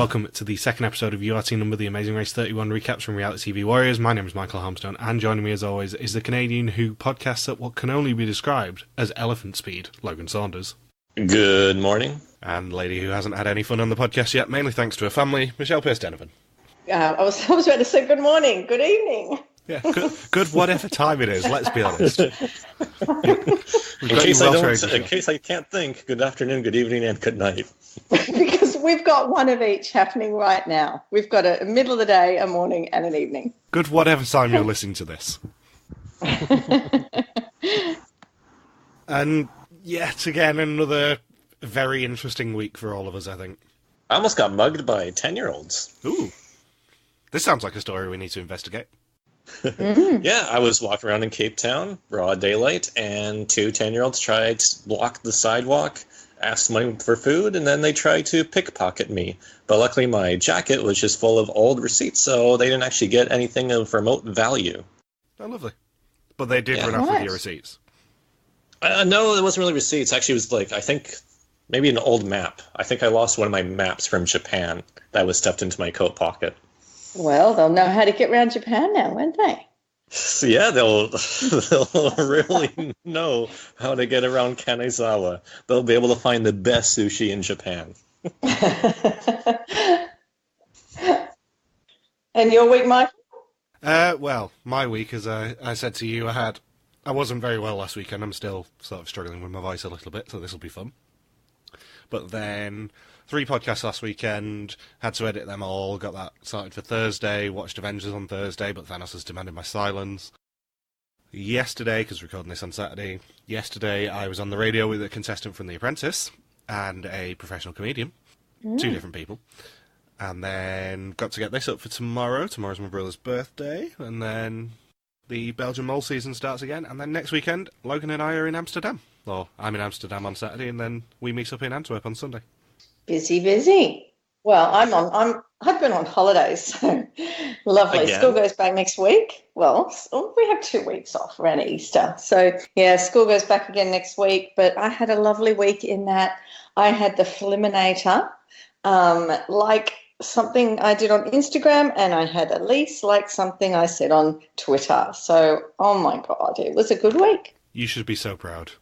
Welcome to the second episode of URT Number, the Amazing Race 31 recaps from Reality TV Warriors. My name is Michael Harmstone, and joining me as always is the Canadian who podcasts at what can only be described as elephant speed, Logan Saunders. Good morning. And the lady who hasn't had any fun on the podcast yet, mainly thanks to her family, Michelle Pearce-Donovan. I was about to say good morning, good evening. Yeah, good whatever time it is, let's be honest. In case I can't think, good afternoon, good evening, and good night. Because we've got one of each happening right now. We've got a middle of the day, a morning, and an evening. Good whatever time you're listening to this. And yet again, another very interesting week for all of us, I think. I almost got mugged by 10-year-olds. Ooh. This sounds like a story we need to investigate. Yeah, I was walking around in Cape Town, broad daylight, and two 10-year-olds tried to block the sidewalk, asked money for food, and then they tried to pickpocket me. But luckily my jacket was just full of old receipts, so they didn't actually get anything of remote value. Oh, lovely. But they did run off with your receipts. No, it wasn't really receipts. Actually, it was like, I think, maybe an old map. I think I lost one of my maps from Japan that was stuffed into my coat pocket. Well, they'll know how to get around Japan now, won't they? So yeah, they'll really know how to get around Kanazawa. They'll be able to find the best sushi in Japan. And your week, Mike? Well, my week, as I said to you, I wasn't very well last week, and I'm still sort of struggling with my voice a little bit, so this will be fun. But then 3 podcasts last weekend, had to edit them all, got that started for Thursday, watched Avengers on Thursday, but Thanos has demanded my silence. Yesterday, because we're recording this on Saturday, I was on the radio with a contestant from The Apprentice and a professional comedian, 2 different people. And then got to get this up for tomorrow. Tomorrow's my brother's birthday, and then the Belgian mole season starts again, and then next weekend, Logan and I are in Amsterdam. Or I'm in Amsterdam on Saturday, and then we meet up in Antwerp on Sunday. Busy. Well, I've been on holidays, so lovely. Again? School goes back next week. Well, we have 2 weeks off around Easter. So, yeah, school goes back again next week. But I had a lovely week in that I had the Fliminator, like something I did on Instagram, and I had Elise like something I said on Twitter. So, oh, my God, it was a good week. You should be so proud.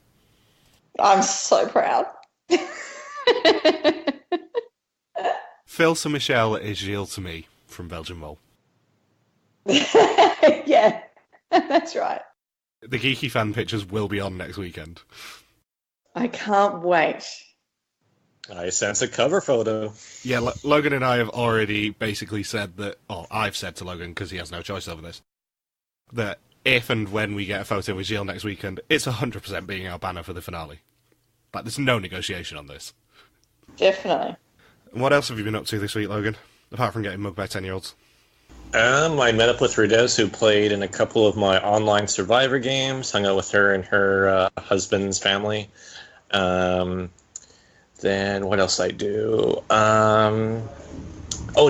I'm so proud. Phil to Michelle is Gilles to me from Belgian Mole. Yeah, that's right. The Geeky fan pictures will be on next weekend. I can't wait. I sense a cover photo. Yeah, Logan and I have already basically said that, or I've said to Logan, because he has no choice over this, that if and when we get a photo with Gilles next weekend, it's 100% being our banner for the finale. Like, there's no negotiation on this. Definitely. And what else have you been up to this week, Logan? Apart from getting mugged by 10-year-olds. I met up with Rudez, who played in a couple of my online Survivor games, hung out with her and her husband's family. Then what else did I do?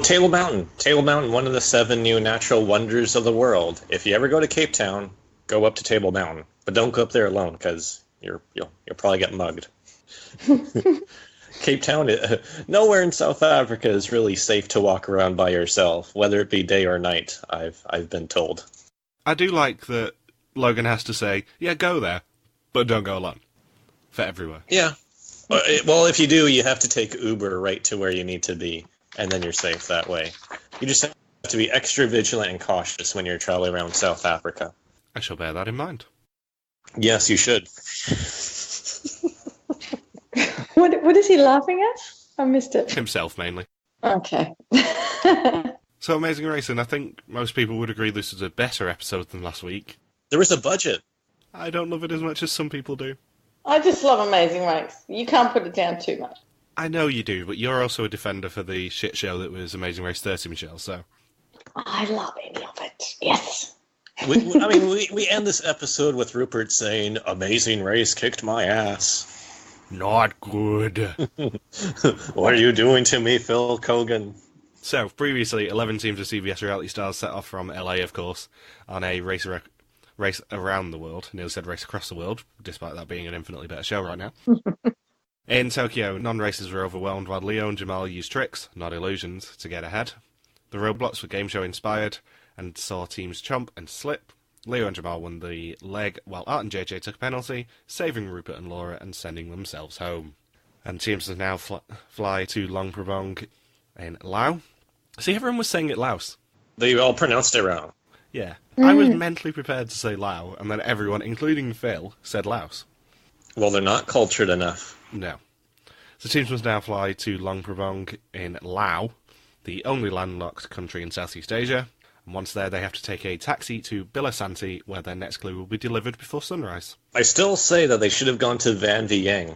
Table Mountain. Table Mountain, one of the 7 new natural wonders of the world. If you ever go to Cape Town, go up to Table Mountain. But don't go up there alone, because you'll probably get mugged. Cape Town, nowhere in South Africa is really safe to walk around by yourself, whether it be day or night, I've been told. I do like that Logan has to say, yeah, go there, but don't go alone. For everywhere. Yeah. Well, if you do, you have to take Uber right to where you need to be, and then you're safe that way. You just have to be extra vigilant and cautious when you're traveling around South Africa. I shall bear that in mind. Yes, you should. What is he laughing at? I missed it. Himself, mainly. Okay. So, Amazing Racing, I think most people would agree this is a better episode than last week. There was a budget. I don't love it as much as some people do. I just love Amazing Race. You can't put it down too much. I know you do, but you're also a defender for the shit show that was Amazing Race 30, Michelle, so... I love any of it. Yes. We end this episode with Rupert saying, "Amazing Race kicked my ass." Not good. What are you doing to me, Phil Kogan? So, previously, 11 teams of CBS reality stars set off from LA, of course, on a race around the world. Neil said race across the world, despite that being an infinitely better show right now. In Tokyo, non-racers were overwhelmed while Leo and Jamal used tricks, not illusions, to get ahead. The roadblocks were game show inspired and saw teams chomp and slip. Leo and Jamal won the leg while Art and JJ took a penalty, saving Rupert and Laura and sending themselves home. And teams will now fly to Luang Prabang in Laos. See, everyone was saying it Laos. They all pronounced it wrong. Yeah. I was mentally prepared to say Laos, and then everyone, including Phil, said Laos. Well, they're not cultured enough. No. So teams must now fly to Luang Prabang in Laos, the only landlocked country in Southeast Asia. And once there, they have to take a taxi to Bilasanti, where their next clue will be delivered before sunrise. I still say that they should have gone to Van Vieng.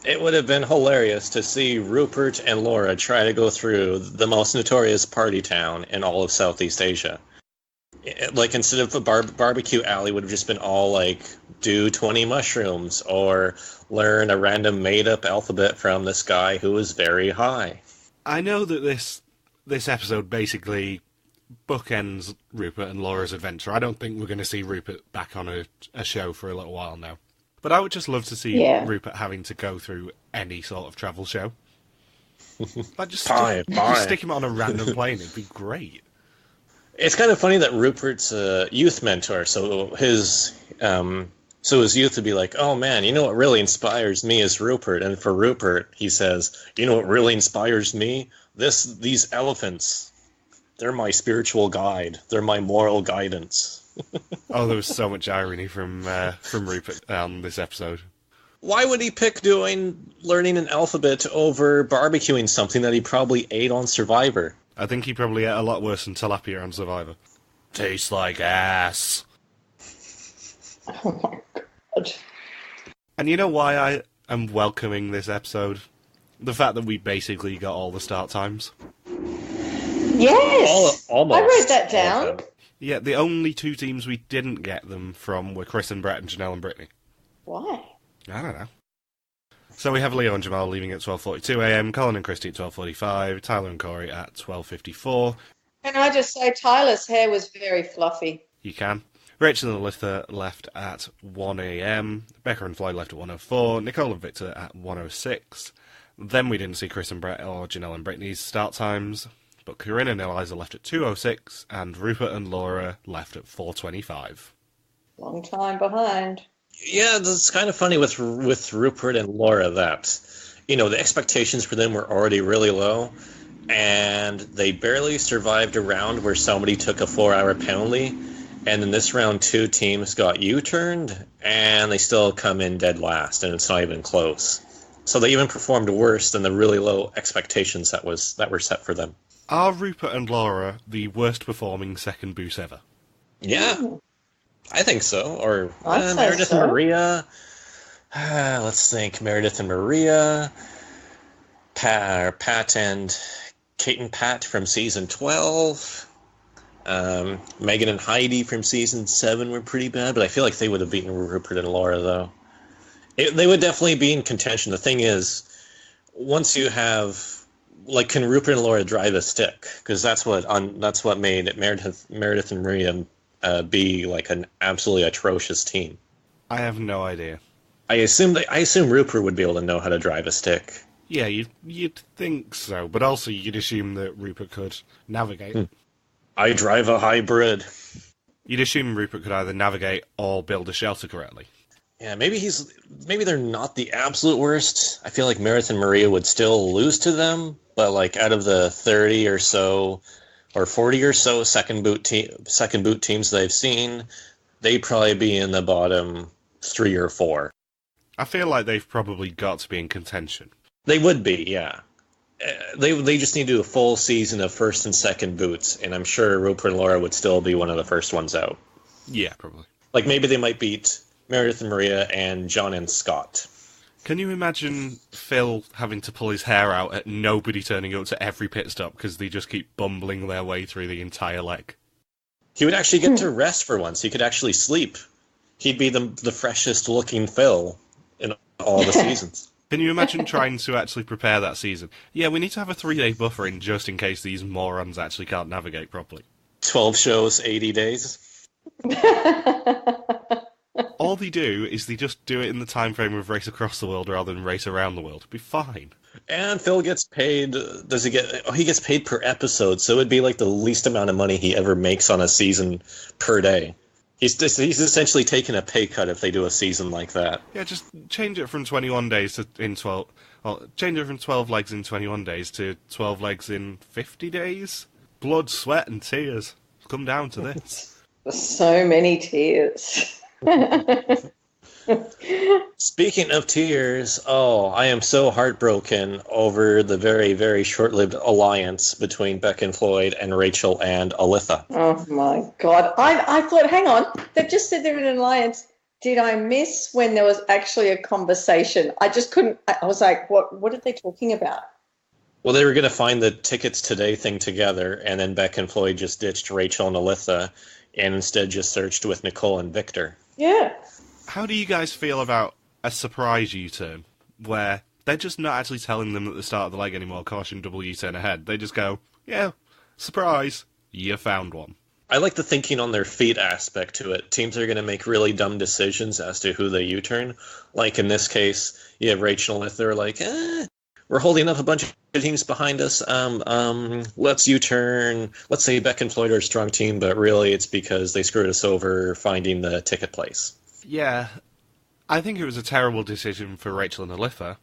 It would have been hilarious to see Rupert and Laura try to go through the most notorious party town in all of Southeast Asia. Like, instead of a barbecue alley, would have just been all, like, do 20 mushrooms, or learn a random made-up alphabet from this guy who is very high. I know that this episode basically bookends Rupert and Laura's adventure. I don't think we're going to see Rupert back on a show for a little while now. But I would just love to see Rupert having to go through any sort of travel show. Like, just stick him on a random plane. It'd be great. It's kind of funny that Rupert's a youth mentor, so his youth would be like, oh man, you know what really inspires me is Rupert. And for Rupert, he says, you know what really inspires me? These elephants. They're my spiritual guide. They're my moral guidance. Oh, there was so much irony from Rupert on this episode. Why would he pick learning an alphabet over barbecuing something that he probably ate on Survivor? I think he probably ate a lot worse than tilapia on Survivor. Tastes like ass. Oh my god. And you know why I am welcoming this episode? The fact that we basically got all the start times. Yes! Almost. I wrote that down. Yeah, the only two teams we didn't get them from were Chris and Brett and Janelle and Brittany. Why? I don't know. So we have Leo and Jamal leaving at 12:42am, Colin and Christie at 12:45, Tyler and Corey at 12:54. Can I just say Tyler's hair was very fluffy? You can. Rachel and Elitha left at 1am, Becca and Floyd left at 1:04, Nicole and Victor at 1:06. Then we didn't see Chris and Brett or Janelle and Brittany's start times, but Corinne and Eliza left at 2:06, and Rupert and Laura left at 4:25. Long time behind. Yeah, it's kind of funny with Rupert and Laura that, you know, the expectations for them were already really low, and they barely survived a round where somebody took a 4-hour penalty, and in this round 2 teams got U-turned, and they still come in dead last, and it's not even close. So they even performed worse than the really low expectations that were set for them. Are Rupert and Laura the worst performing second boost ever? Yeah. Ooh. I think so. Or Meredith and Maria. Let's think. Meredith and Maria. Pat and Kate and Pat from season 12. Megan and Heidi from season 7 were pretty bad, but I feel like they would have beaten Rupert and Laura, though. They would definitely be in contention. The thing is, once you have... Like, can Rupert and Laura drive a stick? Because that's what made Meredith and Maria be like an absolutely atrocious team. I have no idea. I assume Rupert would be able to know how to drive a stick. Yeah, you'd think so, but also you'd assume that Rupert could navigate. I drive a hybrid. You'd assume Rupert could either navigate or build a shelter correctly. Yeah, maybe they're not the absolute worst. I feel like Meredith and Maria would still lose to them, but like out of the 30 or so or 40 or so second boot teams that I've seen, they'd probably be in the bottom 3 or 4. I feel like they've probably got to be in contention. They would be, yeah. They just need to do a full season of first and second boots, and I'm sure Rupert and Laura would still be one of the first ones out. Yeah, probably. Like maybe they might beat Meredith and Maria and John and Scott. Can you imagine Phil having to pull his hair out at nobody turning up to every pit stop because they just keep bumbling their way through the entire leg? He would actually get to rest for once. He could actually sleep. He'd be the freshest looking Phil in all the seasons. Can you imagine trying to actually prepare that season? Yeah, we need to have a 3-day buffer in just in case these morons actually can't navigate properly. 12 shows, 80 days. All they do is they just do it in the time frame of race across the world rather than race around the world. It'd be fine. And Phil gets paid, does he get, oh, he gets paid per episode, so it'd be like the least amount of money he ever makes on a season per day. He's essentially taking a pay cut if they do a season like that. Yeah, just change it from 21 days in 12... Well, change it from 12 legs in 21 days to 12 legs in 50 days. Blood, sweat, and tears come down to this. So many tears. Speaking of tears, I am so heartbroken over the very, very short-lived alliance between Becca and Floyd and Rachel and Elitha. Oh, my God. I thought, hang on, they've just said they're in an alliance. Did I miss when there was actually a conversation? I just couldn't. I was like, what are they talking about? Well, they were going to find the Tickets Today thing together, and then Becca and Floyd just ditched Rachel and Elitha and instead just searched with Nicole and Victor. Yeah. How do you guys feel about a surprise U-turn where they're just not actually telling them at the start of the leg anymore, caution, double U-turn ahead? They just go, yeah, surprise, you found one. I like the thinking on their feet aspect to it. Teams are going to make really dumb decisions as to who they U-turn. Like in this case, you have Rachel and Elitha are like, we're holding up a bunch of teams behind us. Let's U-turn. Let's say Beck and Floyd are a strong team, but really it's because they screwed us over finding the ticket place. Yeah, I think it was a terrible decision for Rachel and Elitha.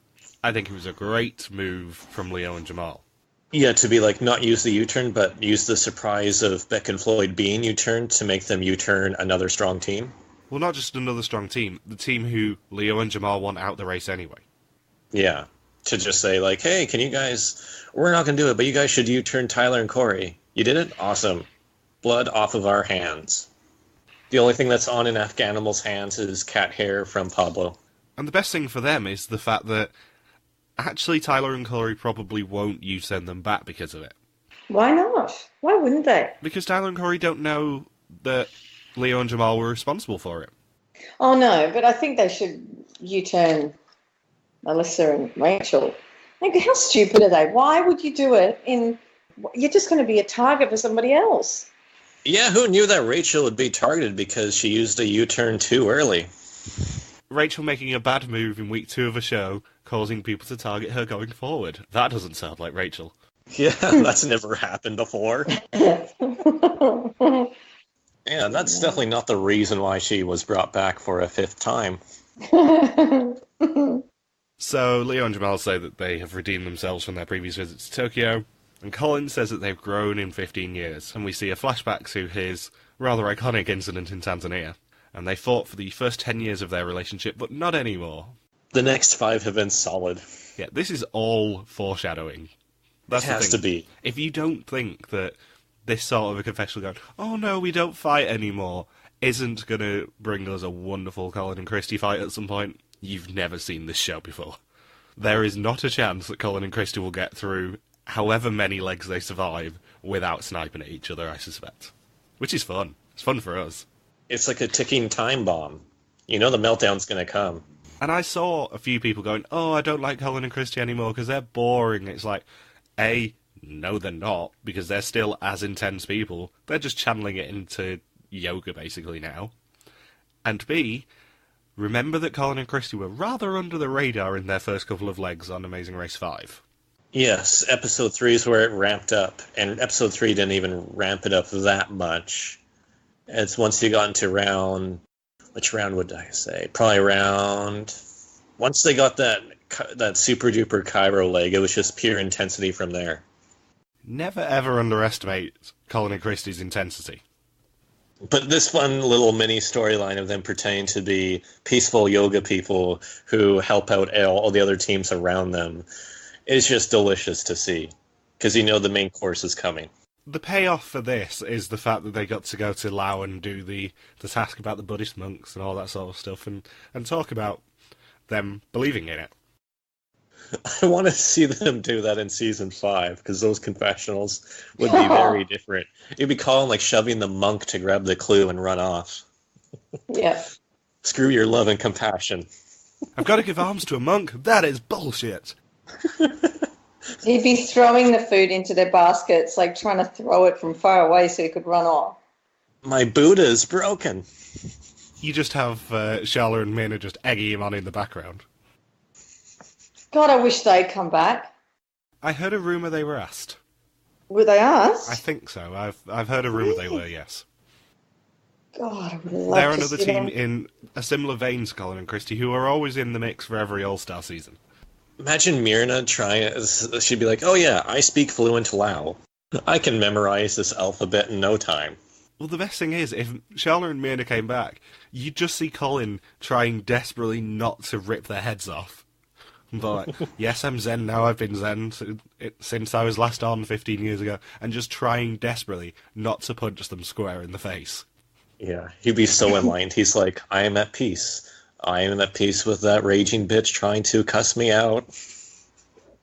I think it was a great move from Leo and Jamal. Yeah, to be like, not use the U-turn, but use the surprise of Beck and Floyd being U-turned to make them U-turn another strong team. Well, not just another strong team, the team who Leo and Jamal want out the race anyway. Yeah, to just say like, hey, can you guys, we're not going to do it, but you guys should U-turn Tyler and Corey. You did it? Awesome. Blood off of our hands. The only thing that's on in Afghanimal's hands is cat hair from Pablo. And the best thing for them is the fact that actually Tyler and Corey probably won't send them back because of it. Why not? Why wouldn't they? Because Tyler and Corey don't know that Leo and Jamal were responsible for it. Oh, no, but I think they should U-turn Alyssa and Rachel. Like, how stupid are they? Why would you do it you're just going to be a target for somebody else. Yeah, who knew that Rachel would be targeted because she used a U-turn too early? Rachel making a bad move in week 2 of a show, causing people to target her going forward. That doesn't sound like Rachel. Yeah, that's never happened before. Yeah, that's definitely not the reason why she was brought back for a 5th time. So, Leo and Jamal say that they have redeemed themselves from their previous visit to Tokyo, and Colin says that they've grown in 15 years, and we see a flashback to his rather iconic incident in Tanzania. And they fought for the first 10 years of their relationship, but not anymore. The next 5 have been solid. Yeah, this is all foreshadowing. That's it has to be. If you don't think that this sort of a confessional going, oh no, we don't fight anymore, isn't going to bring us a wonderful Colin and Christie fight at some point, you've never seen this show before. There is not a chance that Colin and Christie will get through however many legs they survive without sniping at each other, I suspect. Which is fun. It's fun for us. It's like a ticking time bomb. You know the meltdown's going to come. And I saw a few people going, oh, I don't like Colin and Christie anymore because they're boring. It's like, A, no they're not, because they're still as intense people. They're just channeling it into yoga basically now. And B, remember that Colin and Christie were rather under the radar in their first couple of legs on Amazing Race 5. Yes, episode 3 is where it ramped up, and episode 3 didn't even ramp it up that much. It's once you got into which round would I say? Probably once they got that super duper Cairo leg, it was just pure intensity from there. Never ever underestimate Colin and Christie's intensity. But this fun little mini storyline of them pretending to be peaceful yoga people who help out all the other teams around them is just delicious to see, because you know the main course is coming. The payoff for this is the fact that they got to go to Laos and do the task about the Buddhist monks and all that sort of stuff, and talk about them believing in it. I want to see them do that in season 5, because those confessionals would be very different. It'd be Colin like shoving the monk to grab the clue and run off. Yeah. Screw your love and compassion. I've got to give alms to a monk? That is bullshit. He'd be throwing the food into their baskets, like trying to throw it from far away so he could run off. My Buddha is broken. You just have Charla and Mirna just egging him on in the background. God, I wish they'd come back. I heard a rumour they were asked. Were they asked? I think so. I've heard a rumour they were, yes. God, I would love They're to another see team them. in a similar vein to Colin and Christie, who are always in the mix for every All-Star season. Imagine Mirna trying. She'd be like, "Oh yeah, I speak fluent Lao. I can memorize this alphabet in no time." Well, the best thing is, if Charla and Mirna came back, you'd just see Colin trying desperately not to rip their heads off. But like, yes, I'm Zen now. I've been Zen since I was last on 15 years ago, and just trying desperately not to punch them square in the face. Yeah, he'd be so enlightened. He's like, "I am at peace. I am at peace with that raging bitch trying to cuss me out."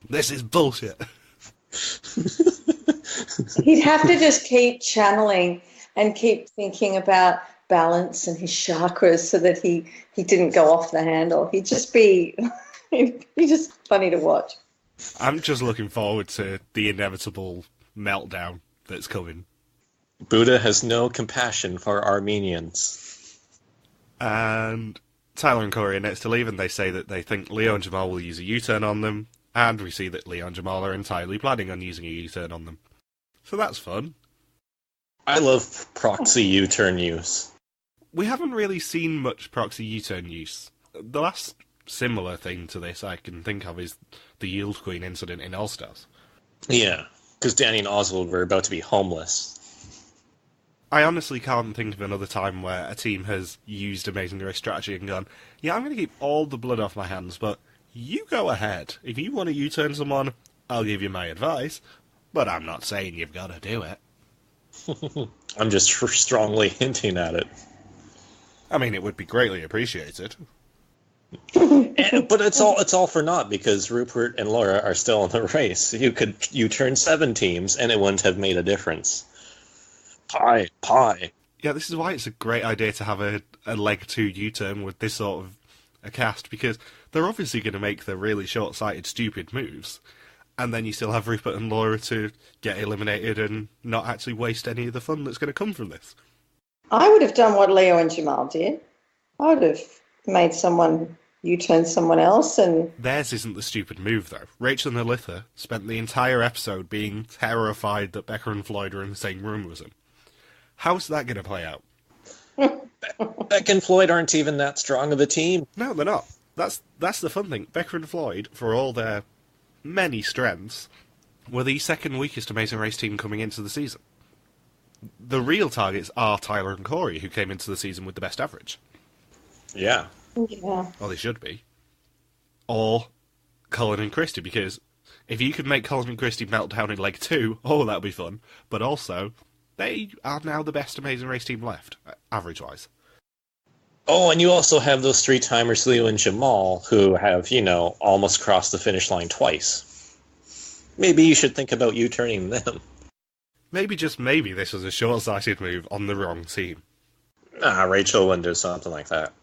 This is bullshit. He'd have to just keep channeling and keep thinking about balance and his chakras so that he didn't go off the handle. He'd just be just funny to watch. I'm just looking forward to the inevitable meltdown that's coming. Buddha has no compassion for Armenians. And Tyler and Corey are next to leave, and they say that they think Leo and Jamal will use a U-turn on them, and we see that Leo and Jamal are entirely planning on using a U-turn on them. So that's fun. I love proxy U-turn use. We haven't really seen much proxy U-turn use. The last similar thing to this I can think of is the Yield Queen incident in All-Stars. Yeah, because Danny and Oswald were about to be homeless. I honestly can't think of another time where a team has used Amazing Race strategy and gone, yeah, I'm going to keep all the blood off my hands, but you go ahead. If you want to U-turn someone, I'll give you my advice, but I'm not saying you've got to do it. I'm just strongly hinting at it. I mean, it would be greatly appreciated. But it's all for naught, because Rupert and Laura are still in the race. You could U-turn 7 teams, and it wouldn't have made a difference. Pie. Yeah, this is why it's a great idea to have a leg 2 U-turn with this sort of a cast, because they're obviously going to make the really short-sighted, stupid moves, and then you still have Rupert and Laura to get eliminated and not actually waste any of the fun that's going to come from this. I would have done what Leo and Jamal did. I would have made someone U-turn someone else, and Theirs isn't the stupid move, though. Rachel and Elitha spent the entire episode being terrified that Becca and Floyd were in the same room as him. How's that going to play out? Becca and Floyd aren't even that strong of a team. No, they're not. That's the fun thing. Becca and Floyd, for all their many strengths, were the second weakest Amazing Race team coming into the season. The real targets are Tyler and Corey, who came into the season with the best average. Yeah. yeah. Or they should be. Or Colin and Christie, because if you could make Colin and Christie melt down in leg 2, oh, that'd be fun. But also, they are now the best Amazing Race team left, average-wise. Oh, and you also have those 3-timers, Leo and Jamal, who have, almost crossed the finish line twice. Maybe you should think about U-turning them. Maybe, just maybe, this was a short-sighted move on the wrong team. Nah, Rachel wouldn't do something like that.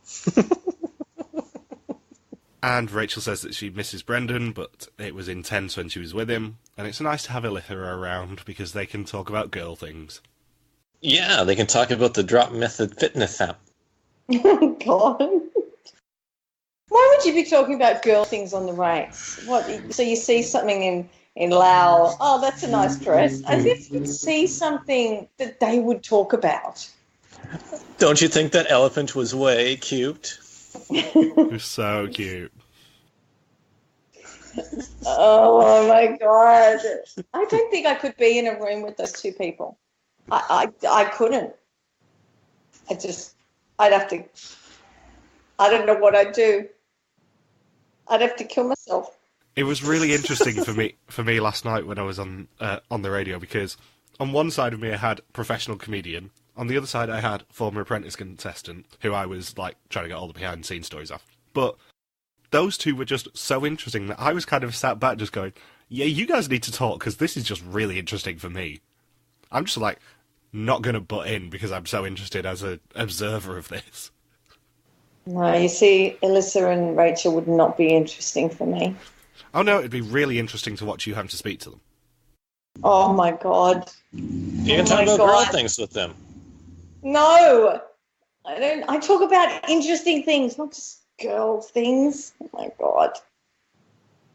And Rachel says that she misses Brendan, but it was intense when she was with him, and it's nice to have Elitha around because they can talk about girl things. Yeah, they can talk about the drop method fitness app. Oh, God. Why would you be talking about girl things on the race? What? So you see something in Laos, oh, that's a nice dress, as if you'd see something that they would talk about. Don't you think that elephant was way cute? It was so cute. Oh my God. I don't think I could be in a room with those two people. I couldn't. I'd have to, I don't know what I'd do. I'd have to kill myself. It was really interesting for me last night when I was on the radio, because on one side of me I had professional comedian, on the other side I had former apprentice contestant, who I was like trying to get all the behind the scenes stories off. But those two were just so interesting that I was kind of sat back just going, yeah, you guys need to talk, because this is just really interesting for me. I'm just like not going to butt in because I'm so interested as an observer of this. No, you see, Elitha and Rachel would not be interesting for me. Oh no, it'd be really interesting to watch you having to speak to them. Oh my God. You can talk about girl things with them. No. I talk about interesting things, not just girl things. Oh my God.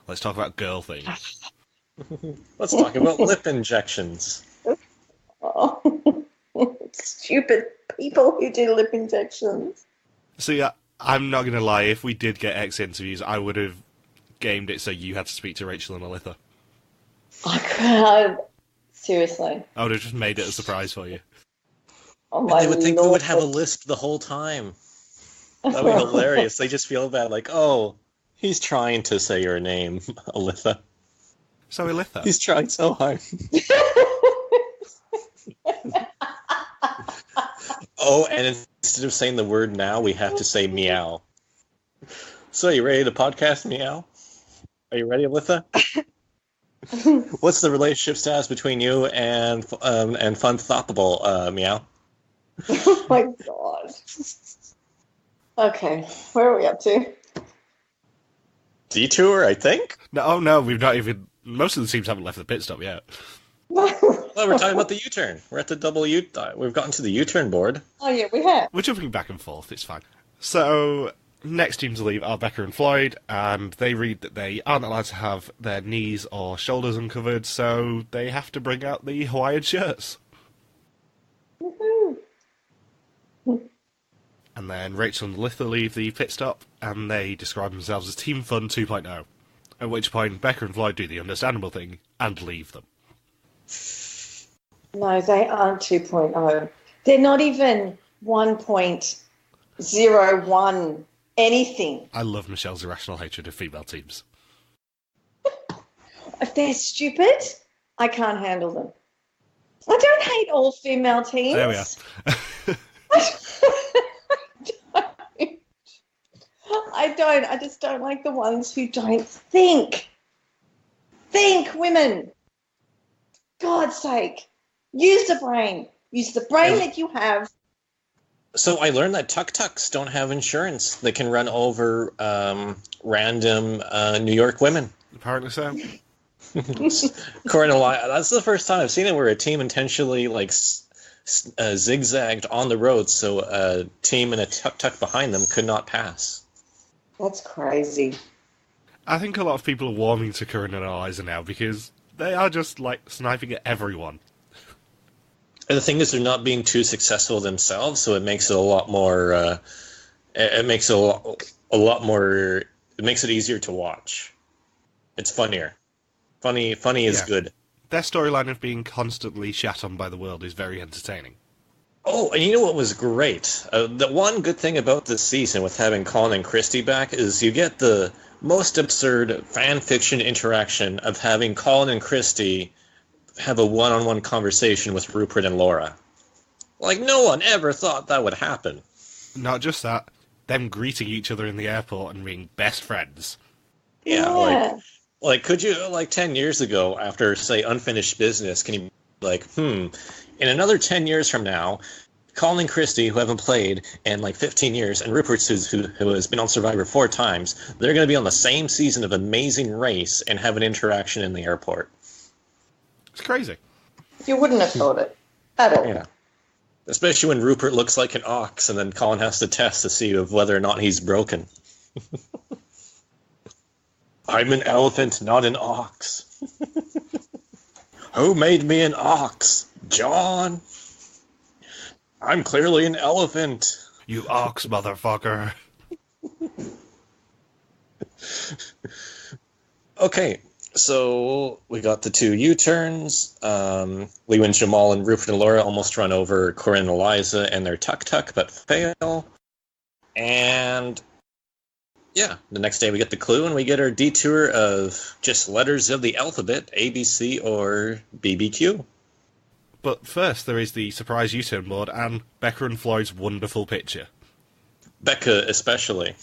Let's talk about girl things. Let's talk about lip injections. Oh, stupid people who do lip injections. See, I'm not going to lie, if we did get X interviews, I would have gamed it so you had to speak to Rachel and Elitha. I could. Seriously. I would have just made it a surprise for you. Oh And my they would think we Lord. would have a lisp the whole time. That would be hilarious. They just feel bad, like, oh, he's trying to say your name, Elitha. So, Elitha. He's trying so hard. Oh, and instead of saying the word now, we have to say meow. So, you ready to podcast meow? Are you ready, Elitha? What's the relationship status between you and Funthopable, meow? Oh my God. Okay, where are we up to? Detour, I think? No, we've not even... Most of the teams haven't left the pit stop yet. Well, we're talking about the U-turn. We're at the double U... We've gotten to the U-turn board. Oh yeah, we have. We're jumping back and forth, it's fine. So, next team to leave are Becca and Floyd, and they read that they aren't allowed to have their knees or shoulders uncovered, so they have to bring out the Hawaiian shirts. Woohoo. And then Rachel and Elitha leave the pit stop, and they describe themselves as Team Fun 2.0. At which point, Becca and Floyd do the understandable thing and leave them. No, they aren't 2.0. They're not even 1.01 anything. I love Michelle's irrational hatred of female teams. If they're stupid, I can't handle them. I don't hate all female teams. There we are. I don't. I just don't like the ones who don't think. Think, women. God's sake. Use the brain. Use the brain that you have. So I learned that tuk-tuks don't have insurance. They can run over random New York women. Apparently so. According to that's the first time I've seen it where a team intentionally zigzagged on the road so a team in a tuk-tuk behind them could not pass. That's crazy. I think a lot of people are warming to Corinne and Elitha now because they are just, sniping at everyone. And the thing is, they're not being too successful themselves, so it makes it a lot more. It makes it a lot more. It makes it easier to watch. It's funnier. Funny is good. Their storyline of being constantly shat on by the world is very entertaining. Oh, and you know what was great? The one good thing about this season with having Colin and Christie back is you get the most absurd fan fiction interaction of having Colin and Christie have a one-on-one conversation with Rupert and Laura. Like, no one ever thought that would happen. Not just that, them greeting each other in the airport and being best friends. Yeah. Like, could you, 10 years ago, after, say, Unfinished Business, can you be like, in another 10 years from now, Colin and Christie, who haven't played in, 15 years, and Rupert, who has been on Survivor 4 times, they're going to be on the same season of Amazing Race and have an interaction in the airport. It's crazy. You wouldn't have thought it at all. Yeah. Especially when Rupert looks like an ox and then Colin has to test to see whether or not he's broken. I'm an elephant, not an ox. Who made me an ox? John? I'm clearly an elephant. You ox, motherfucker. Okay, so we got the 2 U-turns. Liu and Jamal and Rupert and Laura almost run over Corinne and Elitha and their tuk-tuk, but fail. And yeah, the next day we get the clue and we get our detour of just letters of the alphabet, A, B, C, or BBQ. But first, there is the surprise U-turn board and Becca and Floyd's wonderful picture. Becca especially.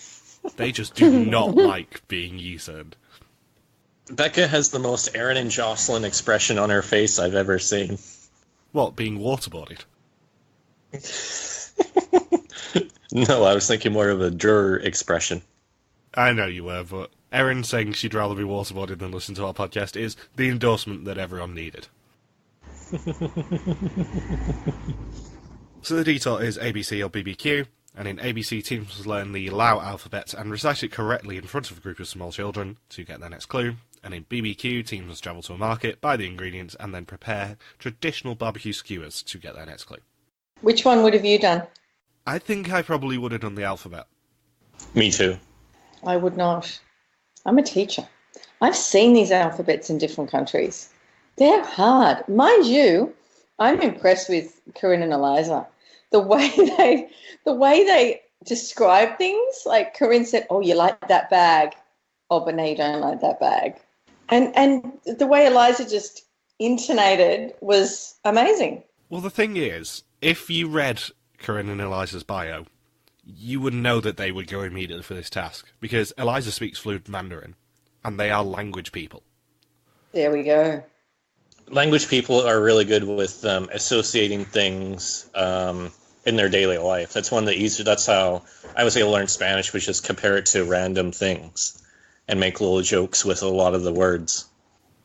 They just do not like being U-turned. Becca has the most Aaron and Jocelyn expression on her face I've ever seen. What, being waterboarded? No, I was thinking more of a Durr expression. I know you were, but Erin saying she'd rather be waterboarded than listen to our podcast is the endorsement that everyone needed. So the detour is ABC or BBQ, and in ABC, teams must learn the Lao alphabet and recite it correctly in front of a group of small children to get their next clue. And in BBQ, teams must travel to a market, buy the ingredients, and then prepare traditional barbecue skewers to get their next clue. Which one would have you done? I think I probably would have done the alphabet. Me too. I would not. I'm a teacher. I've seen these alphabets in different countries. They're hard. Mind you, I'm impressed with Corinne and Elitha. The way they describe things, like Corinne said, oh, you like that bag. Oh, but no, you don't like that bag. And the way Elitha just intonated was amazing. Well, the thing is, if you read Corinne and Elitha's bio, you would know that they would go immediately for this task, because Elitha speaks fluent Mandarin, and they are language people. There we go. Language people are really good with associating things in their daily life. That's one of the easier. That's how I was able to learn Spanish, was just compare it to random things and make little jokes with a lot of the words.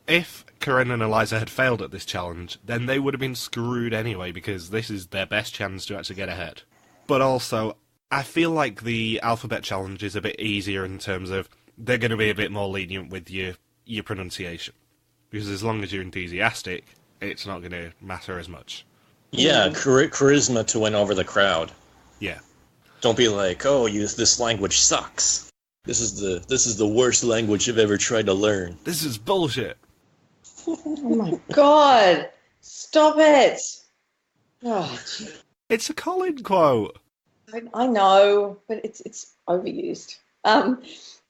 If Corinne and Elitha had failed at this challenge, then they would have been screwed anyway, because this is their best chance to actually get ahead. But also, I feel like the alphabet challenge is a bit easier in terms of they're going to be a bit more lenient with your pronunciation. Because as long as you're enthusiastic, it's not going to matter as much. Yeah, charisma to win over the crowd. Yeah. Don't be like, oh, this language sucks. This is the worst language I've ever tried to learn. This is bullshit. Oh my God. Stop it. Oh, gee. It's a Colin quote. I know, but it's overused.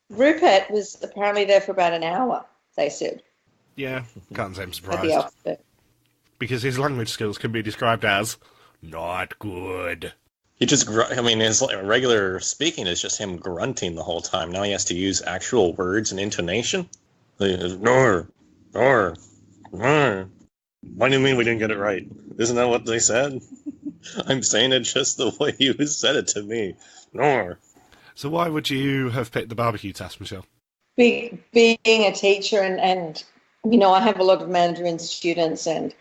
Rupert was apparently there for about an hour, they said. Yeah, can't say I'm At the surprised. alphabet. Because his language skills can be described as not good. He just, his regular speaking is just him grunting the whole time. Now he has to use actual words and intonation. Nor. What do you mean we didn't get it right? Isn't that what they said? I'm saying it just the way you said it to me. Nor. So why would you have picked the barbecue task, Michelle? Being a teacher and you know, I have a lot of Mandarin students and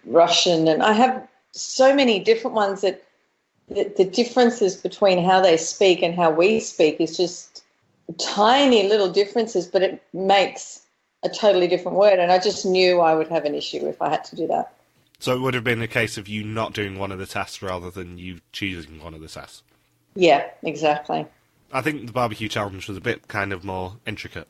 Russian, and I have so many different ones that the differences between how they speak and how we speak is just tiny little differences, but it makes a totally different word. And I just knew I would have an issue if I had to do that. So it would have been a case of you not doing one of the tasks rather than you choosing one of the tasks. Yeah, exactly. I think the barbecue challenge was a bit kind of more intricate.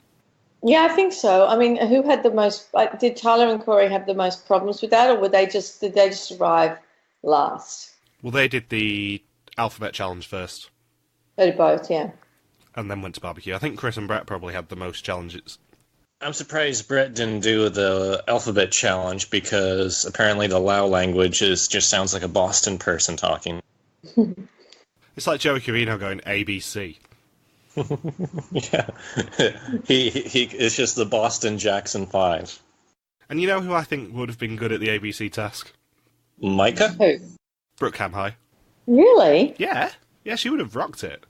Yeah, I think so. I mean, who had the most? Did Tyler and Corey have the most problems with that, or did they just arrive last? Well, they did the alphabet challenge first. They did both, yeah. And then went to barbecue. I think Chris and Brett probably had the most challenges. I'm surprised Brett didn't do the alphabet challenge, because apparently the Lao language just sounds like a Boston person talking. It's like Joey Carino going ABC. Yeah, he it's just the Boston Jackson 5. And you know who I think would have been good at the ABC task? Micah? Who? Brookham High. Really? Yeah, she would have rocked it.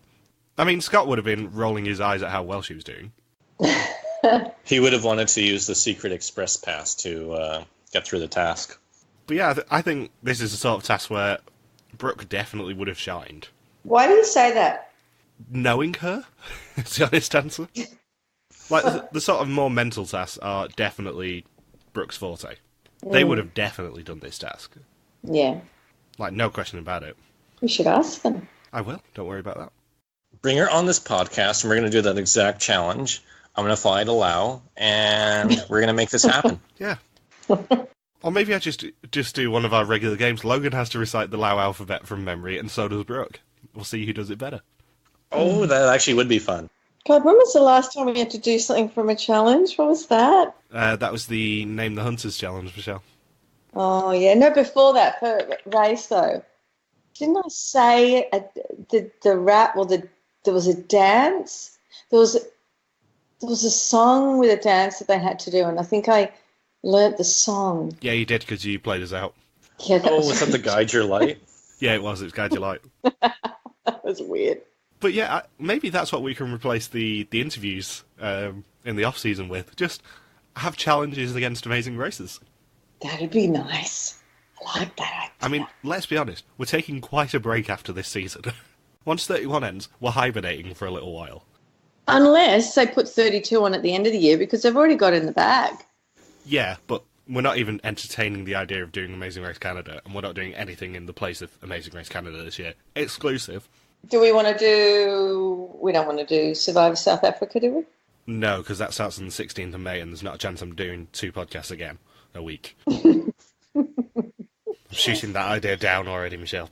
I mean, Scott would have been rolling his eyes at how well she was doing. He would have wanted to use the secret express pass to get through the task. But yeah, I think this is the sort of task where Brooke definitely would have shined. Why do you say that? Knowing her is the honest answer. Like, the sort of more mental tasks are definitely Brooke's forte. They would have definitely done this task. Yeah. Like, no question about it. We should ask them. I will. Don't worry about that. Bring her on this podcast, and we're going to do that exact challenge. I'm going to fly to Laos, and we're going to make this happen. Yeah. Or maybe I just do one of our regular games. Logan has to recite the Lao alphabet from memory, and so does Brooke. We'll see who does it better. Oh, that actually would be fun. God, when was the last time we had to do something from a challenge? What was that? That was the Name the Hunters challenge, Michelle. Oh, yeah. No, before that, for race, though. Didn't I say the rap, or there was a dance? There was a song with a dance that they had to do, and I think I learnt the song. Yeah, you did, because you played us out. Yeah, Was that the Guide Your Light? Yeah, it was. It was Guide Your Light. That was weird. But yeah, maybe that's what we can replace the interviews in the off-season with. Just have challenges against Amazing Races. That'd be nice. I like that idea. I mean, let's be honest, we're taking quite a break after this season. Once 31 ends, we're hibernating for a little while. Unless they put 32 on at the end of the year because they've already got it in the bag. Yeah, but we're not even entertaining the idea of doing Amazing Race Canada, and we're not doing anything in the place of Amazing Race Canada this year. Exclusive. Do we want to do... We don't want to do Survivor South Africa, do we? No, because that starts on the 16th of May, and there's not a chance I'm doing 2 podcasts again a week. I'm shooting that idea down already, Michelle.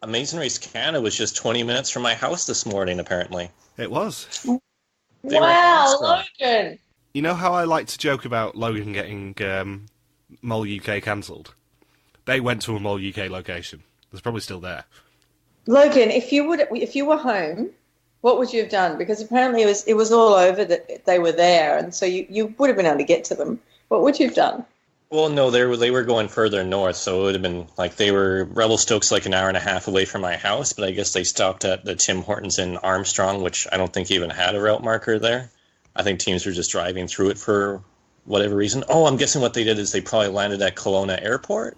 Amazing Race Canada was just 20 minutes from my house this morning, apparently. It was. Wow, Logan! You know how I like to joke about Logan getting Mole UK cancelled? They went to a Mole UK location. It's probably still there. Logan, if you were home, what would you have done? Because apparently it was all over that they were there, and so you would have been able to get to them. What would you have done? Well, no, they were going further north, so it would have been like they were Revelstoke's like an hour and a half away from my house, but I guess they stopped at the Tim Hortons in Armstrong, which I don't think even had a route marker there. I think teams were just driving through it for whatever reason. Oh, I'm guessing what they did is they probably landed at Kelowna Airport.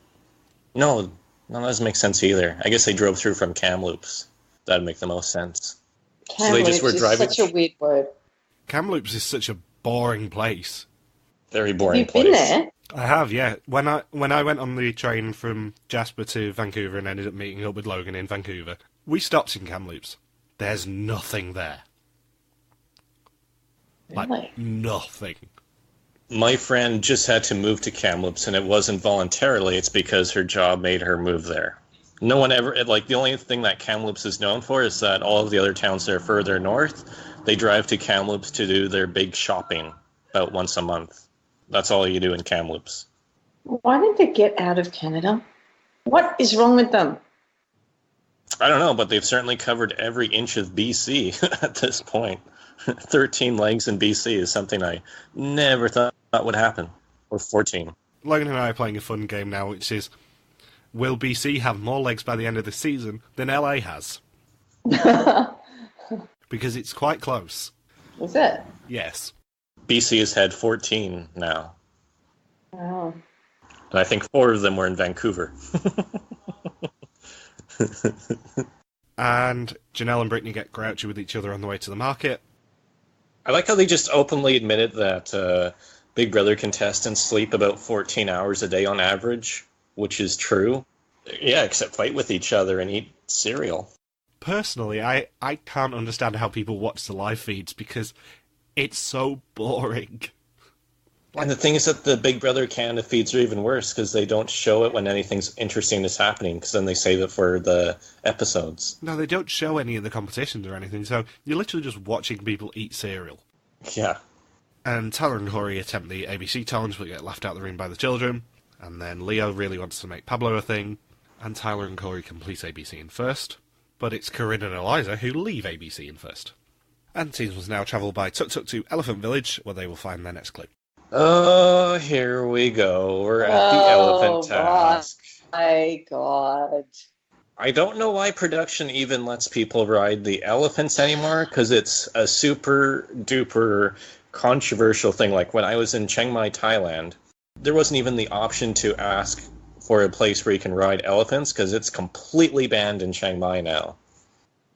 No, that doesn't make sense either. I guess they drove through from Kamloops. That'd make the most sense. Kamloops so they just were driving. Is such a weird word. Kamloops is such a boring place. Very boring place. Have you been there? I have, yeah. When I went on the train from Jasper to Vancouver and ended up meeting up with Logan in Vancouver, we stopped in Kamloops. There's nothing there. Really? Like, nothing. My friend just had to move to Kamloops, and it wasn't voluntarily. It's because her job made her move there. No one ever, like, the only thing that Kamloops is known for is that all of the other towns that are further north, they drive to Kamloops to do their big shopping about once a month. That's all you do in Kamloops. Why didn't they get out of Canada? What is wrong with them? I don't know, but they've certainly covered every inch of BC at this point. 13 legs in BC is something I never thought would happen. Or 14. Logan and I are playing a fun game now, which is, will BC have more legs by the end of the season than LA has? Because it's quite close. Is it? Yes. BC has had 14 now. Oh. And I think 4 of them were in Vancouver. And Janelle and Brittany get grouchy with each other on the way to the market. I like how they just openly admitted that Big Brother contestants sleep about 14 hours a day on average, which is true. Yeah, except fight with each other and eat cereal. Personally, I can't understand how people watch the live feeds because it's so boring. And the thing is that the Big Brother Canada feeds are even worse because they don't show it when anything's interesting is happening because then they save it for the episodes. No, they don't show any of the competitions or anything, so you're literally just watching people eat cereal. Yeah. And Tyler and Corey attempt the ABC challenge but get laughed out of the room by the children. And then Leo really wants to make Pablo a thing. And Tyler and Corey complete ABC in first. But it's Corinne and Eliza who leave ABC in first. And teams must now travel by tuk-tuk to Elephant Village, where they will find their next clue. Oh, here we go. We're at the elephant task. My God. I don't know why production even lets people ride the elephants anymore, because it's a super duper controversial thing. Like when I was in Chiang Mai, Thailand, there wasn't even the option to ask for a place where you can ride elephants, because it's completely banned in Chiang Mai now.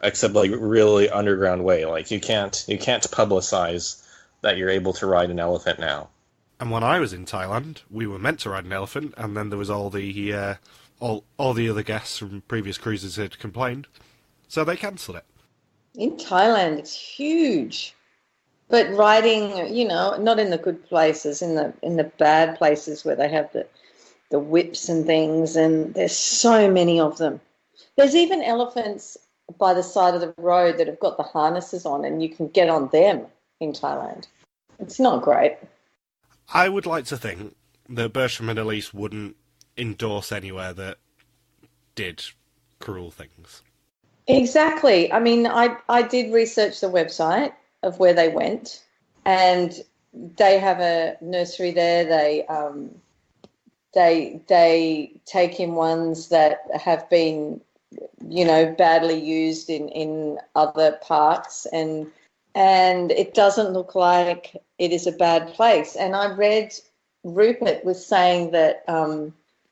Except like really underground way. Like you can't publicize that you're able to ride an elephant now. And when I was in Thailand, we were meant to ride an elephant, and then there was all the other guests from previous cruises had complained, so they cancelled it. In Thailand, it's huge, but riding, not in the good places, in the bad places where they have the whips and things, and there's so many of them. There's even elephants by the side of the road that have got the harnesses on, and you can get on them in Thailand. It's not great. I would like to think that Bertram and Elise wouldn't endorse anywhere that did cruel things. Exactly. I mean, I did research the website of where they went, and they have a nursery there. They take in ones that have been, badly used in other parks, and it doesn't look like it is a bad place. And I read Rupert was saying that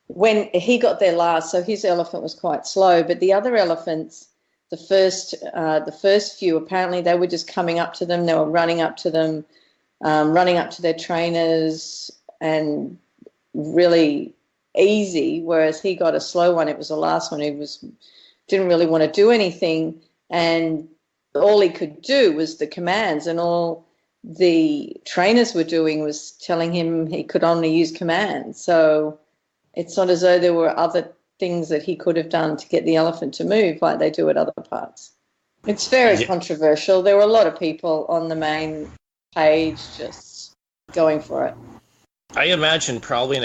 when he got there last, so his elephant was quite slow, but the other elephants, the first few, apparently they were just coming up to them. They were running up to them, running up to their trainers, and really easy. Whereas he got a slow one. It was the last one. Didn't really want to do anything, and all he could do was the commands, and all the trainers were doing was telling him he could only use commands. So it's not as though there were other things that he could have done to get the elephant to move like they do at other parts. It's very controversial. There were a lot of people on the main page just going for it. I imagine probably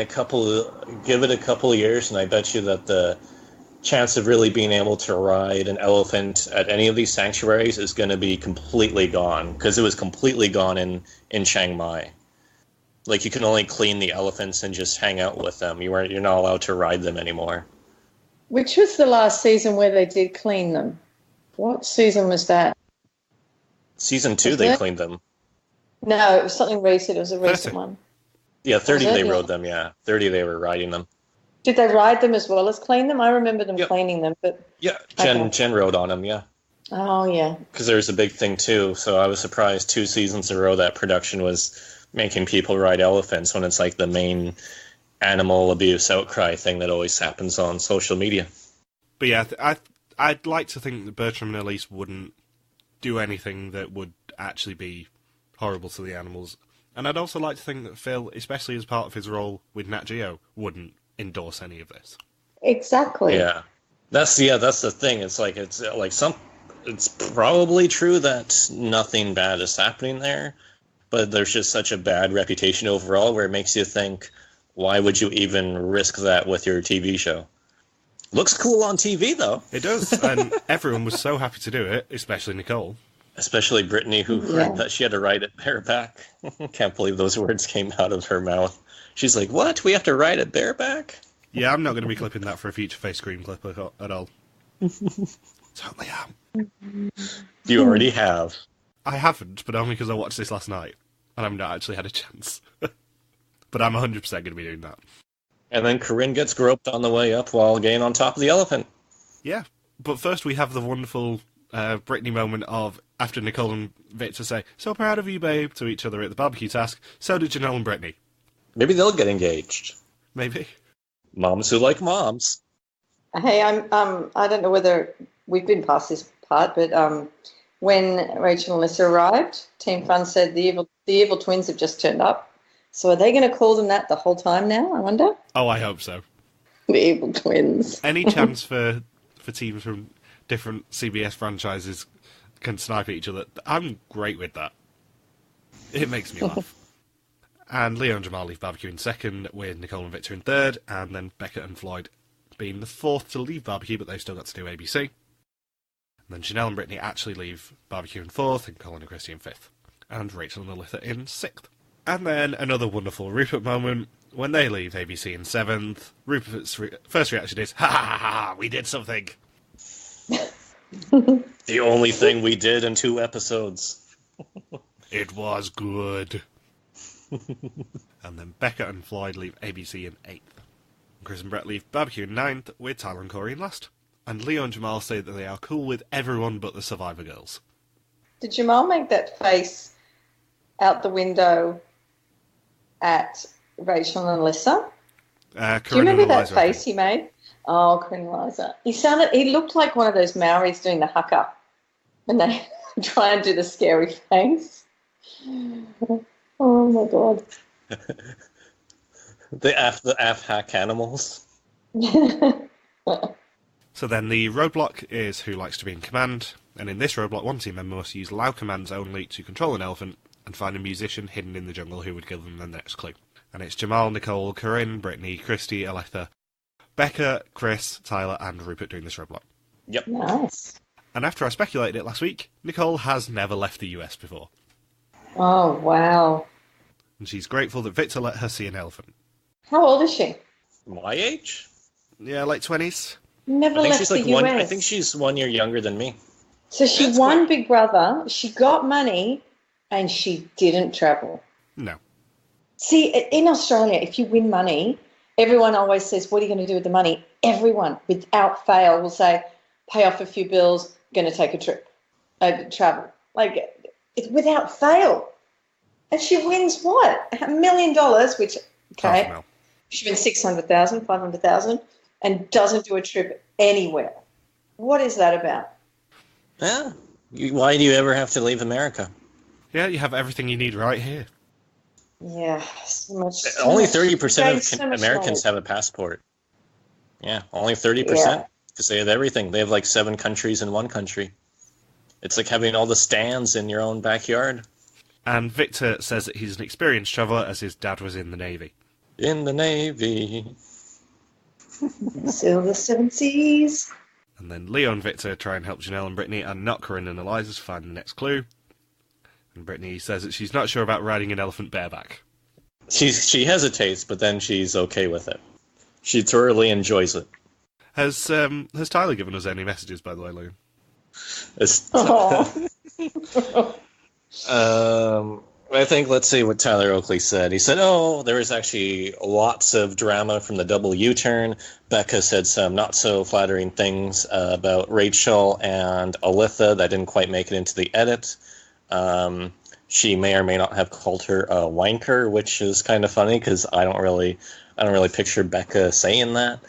give it a couple of years, and I bet you that the chance of really being able to ride an elephant at any of these sanctuaries is going to be completely gone, because it was completely gone in Chiang Mai. Like, you can only clean the elephants and just hang out with them. You're not allowed to ride them anymore. Which was the last season where they did clean them? What season was that? Season 2, they cleaned them. No, it was something recent. It was a recent 30. one. Yeah, 30 they rode them, yeah. 30 they were riding them. Did they ride them as well as clean them? I remember them cleaning them. But yeah, Jen rode on them, yeah. Oh, yeah. Because there's a big thing, too. So I was surprised 2 seasons in a row that production was making people ride elephants when it's like the main animal abuse outcry thing that always happens on social media. But yeah, I'd like to think that Bertram and Elise wouldn't do anything that would actually be horrible to the animals. And I'd also like to think that Phil, especially as part of his role with Nat Geo, wouldn't endorse any of this. Exactly. Yeah. That's the thing. It's probably true that nothing bad is happening there, but there's just such a bad reputation overall where it makes you think, why would you even risk that with your TV show? Looks cool on TV, though. It does, and everyone was so happy to do it, especially Nicole. Especially Brittany, who heard that she had to ride it bareback. Can't believe those words came out of her mouth. She's like, what? We have to ride it bareback? Yeah, I'm not going to be clipping that for a future Face Cream clip at all. Totally am. You already have. I haven't, but only because I watched this last night, and I've not actually had a chance. But I'm 100% going to be doing that. And then Corinne gets groped on the way up while getting on top of the elephant. Yeah, but first we have the wonderful Brittany moment of, after Nicole and Victor say, "So proud of you, babe," to each other at the barbecue task, so did Janelle and Brittany. Maybe they'll get engaged. Maybe. Moms who like moms. Hey, I don't know whether we've been past this part, but when Rachel and Alyssa arrived, Team Fun said the evil twins have just turned up. So are they going to call them that the whole time now, I wonder? Oh, I hope so. The evil twins. Any chance for teams from different CBS franchises can snipe at each other, I'm great with that. It makes me laugh. And Leo and Jamal leave barbecue in second, with Nicole and Victor in third, and then Becca and Floyd being the fourth to leave barbecue, but they've still got to do ABC. And then Janelle and Brittany actually leave barbecue in fourth, and Colin and Christie in fifth. And Rachel and Elitha in sixth. And then another wonderful Rupert moment. When they leave ABC in seventh, Rupert's first reaction is, "Ha ha ha, we did something." The only thing we did in 2 episodes. It was good. And then Becca and Floyd leave ABC in 8th. Chris and Brett leave barbecue in 9th, with Tyler and Corey in last. And Leo and Jamal say that they are cool with everyone but the Survivor girls. Did Jamal make that face out the window at Rachel and Alyssa? Do you remember that face he made? Oh, Corinne and Eliza. He looked like one of those Maoris doing the haka when they try and do the scary face. Oh my god. the F hack animals. So then the roadblock is who likes to be in command, and in this roadblock one team member must use loud commands only to control an elephant and find a musician hidden in the jungle who would give them the next clue. And it's Jamal, Nicole, Corinne, Brittany, Christie, Elitha, Becca, Chris, Tyler and Rupert doing this roadblock. Yep. Nice. And after I speculated it last week, Nicole has never left the US before. Oh, wow. And she's grateful that Victor let her see an elephant. How old is she? My age? Yeah, late 20s. Never left the US. I think she's 1 year younger than me. So she won Big Brother, she got money, and she didn't travel. No. See, in Australia, if you win money, everyone always says, what are you going to do with the money? Everyone, without fail, will say, pay off a few bills, going to take a trip, travel. Like, it's without fail. And she wins what? $1 million, which, okay, she wins 600,000, 500,000, and doesn't do a trip anywhere. What is that about? Yeah. Why do you ever have to leave America? Yeah, you have everything you need right here. Yeah, so much. Only 30% of Americans have a passport. Yeah, only 30%. Because they have everything. They have like 7 countries in one country. It's like having all the stands in your own backyard. And Victor says that he's an experienced traveller as his dad was in the Navy. In the Navy. Sail the 7 seas. And then Leo and Victor try and help Janelle and Brittany and not Corinne and Eliza to find the next clue. And Brittany says that she's not sure about riding an elephant bareback. She hesitates, but then she's okay with it. She thoroughly enjoys it. Has Tyler given us any messages, by the way, Logan? I think, let's see what Tyler Oakley said. He said, there was actually lots of drama from the double U-turn. Becca said some not-so-flattering things about Rachel and Elitha that didn't quite make it into the edit. She may or may not have called her a wanker, which is kind of funny because I don't really picture Becca saying that.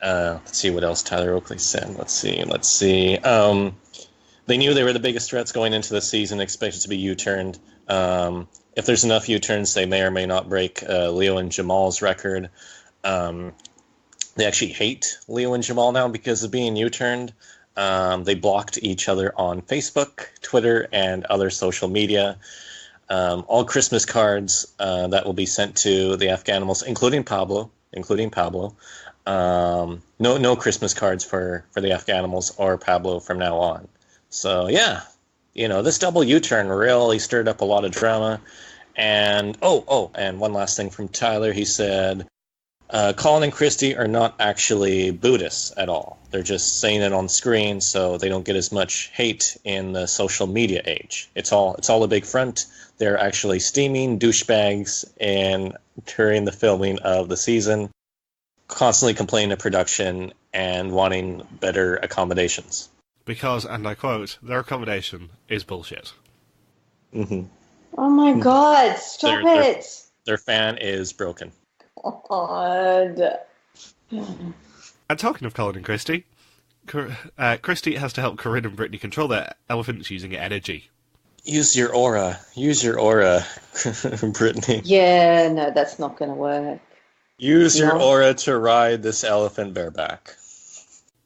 Let's see what else Tyler Oakley said. Let's see. They knew they were the biggest threats going into the season, expected to be U-turned. If there's enough U-turns, they may or may not break Leo and Jamal's record. They actually hate Leo and Jamal now because of being U-turned. They blocked each other on Facebook, Twitter, and other social media. All Christmas cards that will be sent to the Afghanimals, including Pablo. No Christmas cards for the Afghanimals or Pablo from now on. So, yeah, this double U-turn really stirred up a lot of drama. And, and one last thing from Tyler. He said, Colin and Christie are not actually Buddhists at all. They're just saying it on screen so they don't get as much hate in the social media age. It's all a big front. They're actually steaming douchebags and during the filming of the season, constantly complaining of production and wanting better accommodations. Because, and I quote, their accommodation is bullshit. Mm-hmm. Oh my God, stop it. Their fan is broken. God. And talking of Colin and Christie, Christie has to help Corinne and Brittany control their elephants using energy. Use your aura, Brittany. Yeah, no, that's not going to work. Use your aura to ride this elephant bareback.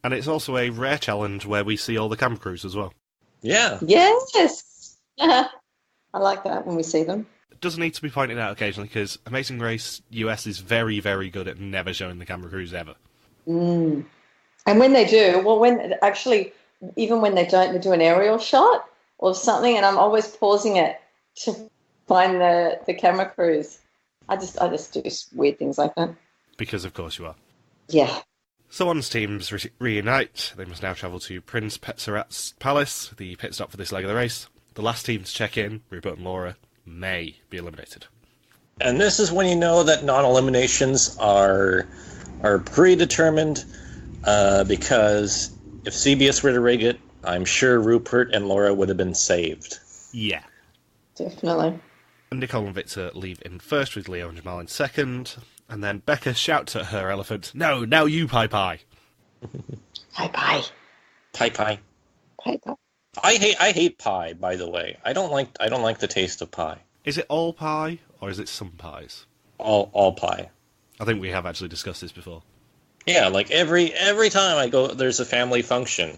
And it's also a rare challenge where we see all the camera crews as well. Yeah. Yes. I like that when we see them. It does need to be pointed out occasionally because Amazing Race US is very, very good at never showing the camera crews ever. Mm. And when they do, even when they don't, they do an aerial shot or something, and I'm always pausing it to find the camera crews. I just do weird things like that. Because of course you are. Yeah. So once teams reunite, they must now travel to Prince Petsarat's palace, the pit stop for this leg of the race. The last team to check in, Rupert and Laura, may be eliminated. And this is when you know that non-eliminations are predetermined, because if CBS were to rig it, I'm sure Rupert and Laura would have been saved. Yeah. Definitely. And Nicole and Victor leave in first with Leo and Jamal in second. And then Becca shouts at her elephant, "No, now you, Pie Pie." Pie Pie. Pie Pie. Pie Pie. I hate pie, by the way. I don't like the taste of pie. Is it all pie, or is it some pies? All pie. I think we have actually discussed this before. Yeah, like every time I go, there's a family function.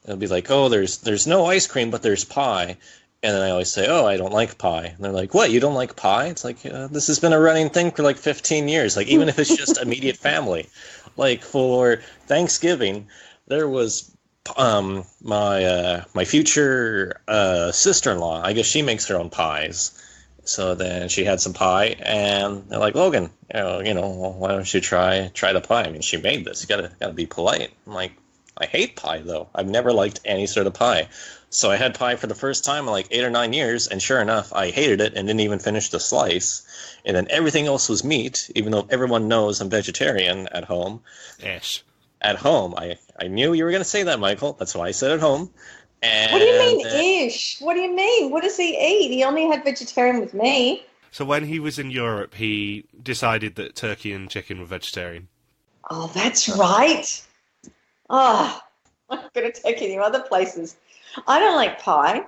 It'll be like, there's no ice cream, but there's pie. And then I always say, I don't like pie. And they're like, what, you don't like pie? It's like, this has been a running thing for like 15 years. Like, even if it's just immediate family. Like, for Thanksgiving, there was my future sister-in-law. I guess she makes her own pies. So then she had some pie, and they're like, Logan, why don't you try the pie? I mean, she made this. You gotta be polite. I'm like, I hate pie, though. I've never liked any sort of pie. So I had pie for the first time in like 8 or 9 years, and sure enough, I hated it and didn't even finish the slice. And then everything else was meat, even though everyone knows I'm vegetarian at home. Ish. At home. I knew you were going to say that, Michael. That's why I said at home. And What do you mean, ish? What do you mean? What does he eat? He only had vegetarian with me. So when he was in Europe, he decided that turkey and chicken were vegetarian. Oh, that's right. Oh, I'm going to take you other places. I don't like pie.